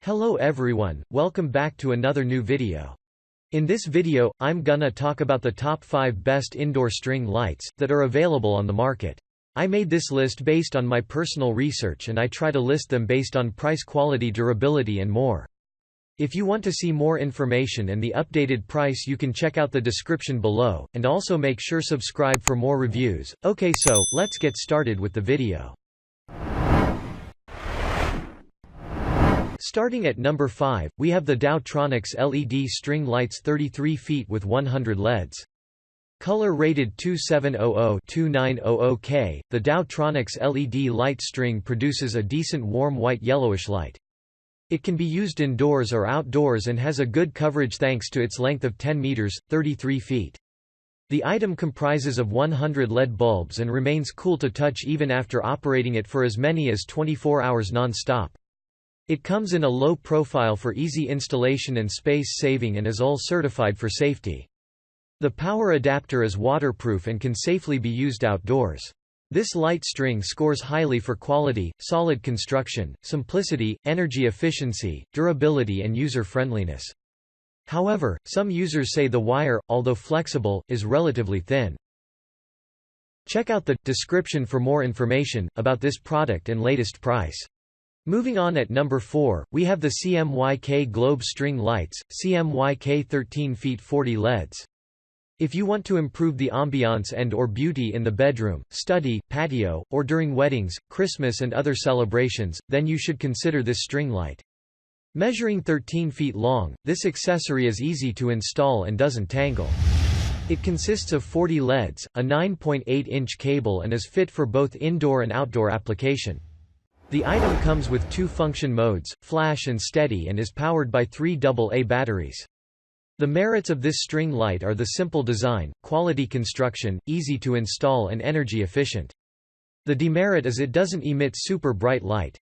Hello everyone, welcome back to another new video. In this video, I'm gonna talk about the top 5 best indoor string lights that are available on the market. I made this list based on my personal research and I try to list them based on price, quality, durability and more. If you want to see more information and the updated price, you can check out the description below, and also make sure subscribe for more reviews. Okay, so let's get started with the video. Starting at number 5, we have the TaoTronics LED string lights 33 feet with 100 LEDs. Color rated 2700-2900K, the TaoTronics LED light string produces a decent warm white yellowish light. It can be used indoors or outdoors and has a good coverage thanks to its length of 10 meters, 33 feet. The item comprises of 100 LED bulbs and remains cool to touch even after operating it for as many as 24 hours non-stop. It comes in a low profile for easy installation and space saving and is UL certified for safety. The power adapter is waterproof and can safely be used outdoors. This light string scores highly for quality, solid construction, simplicity, energy efficiency, durability and user-friendliness. However, some users say the wire, although flexible, is relatively thin. Check out the description for more information about this product and latest price. Moving on, at number 4, we have the CMYK Globe String Lights, CMYK 13 feet 40 LEDs. If you want to improve the ambiance and/or beauty in the bedroom, study, patio, or during weddings, Christmas and other celebrations, then you should consider this string light. Measuring 13 feet long, this accessory is easy to install and doesn't tangle. It consists of 40 LEDs, a 9.8-inch cable and is fit for both indoor and outdoor application. The item comes with 2 function modes, flash and steady, and is powered by 3 AA batteries. The merits of this string light are the simple design, quality construction, easy to install and energy efficient. The demerit is it doesn't emit super bright light.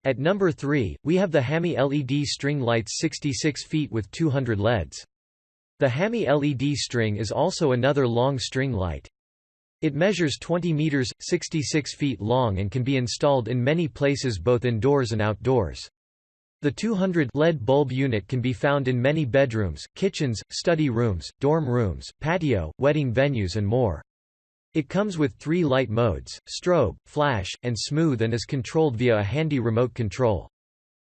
At number 3, we have the HaMi LED string lights 66 feet with 200 LEDs. The HaMi LED string is also another long string light. It measures 20 meters, 66 feet long and can be installed in many places both indoors and outdoors. The 200 LED bulb unit can be found in many bedrooms, kitchens, study rooms, dorm rooms, patio, wedding venues and more. It comes with 3 light modes, strobe, flash, and smooth, and is controlled via a handy remote control.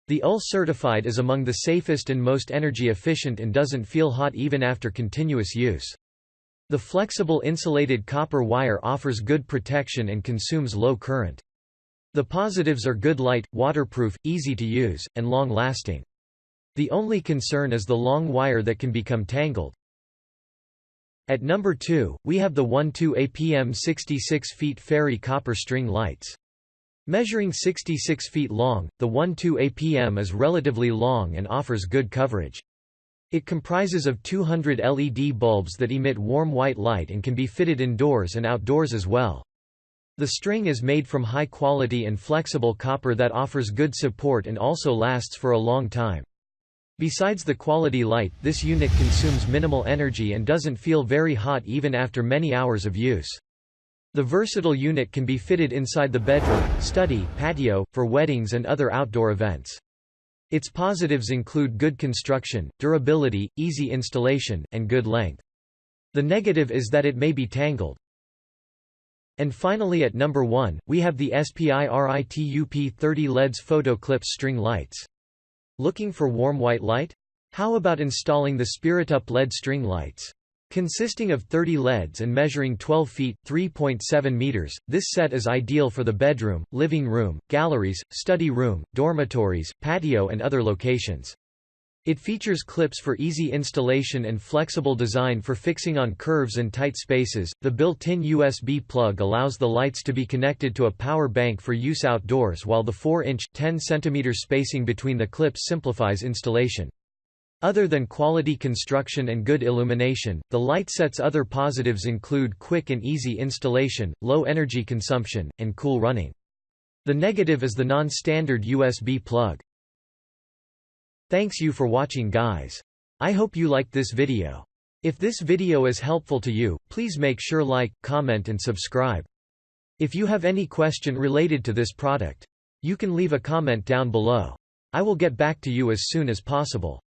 The UL certified is among the safest and most energy efficient and doesn't feel hot even after continuous use. The flexible insulated copper wire offers good protection and consumes low current. The positives are good light, waterproof, easy to use, and long-lasting. The only concern is the long wire that can become tangled. At number 2, we have the 12 APM 66 feet fairy copper string lights. Measuring 66 feet long, the 12 APM is relatively long and offers good coverage. It comprises of 200 LED bulbs that emit warm white light and can be fitted indoors and outdoors as well. The string is made from high quality and flexible copper that offers good support and also lasts for a long time. Besides the quality light, this unit consumes minimal energy and doesn't feel very hot even after many hours of use. The versatile unit can be fitted inside the bedroom, study, patio, for weddings and other outdoor events. Its positives include good construction, durability, easy installation, and good length. The negative is that it may be tangled. And finally, at number 1, we have the SPIRITUP 30 LEDs photo clips string lights. Looking for warm white light? How about installing the SPIRITUP LED string lights? Consisting of 30 LEDs and measuring 12 feet (3.7 meters), this set is ideal for the bedroom, living room, galleries, study room, dormitories, patio and other locations. It features clips for easy installation and flexible design for fixing on curves and tight spaces. The built-in USB plug allows the lights to be connected to a power bank for use outdoors, while the 4-inch (10 cm) spacing between the clips simplifies installation. Other than quality construction and good illumination, the light set's other positives include quick and easy installation, low energy consumption, and cool running. The negative is the non-standard USB plug. Thanks you for watching, guys. I hope you liked this video. If this video is helpful to you, please make sure like, comment and subscribe. If you have any question related to this product, you can leave a comment down below. I will get back to you as soon as possible.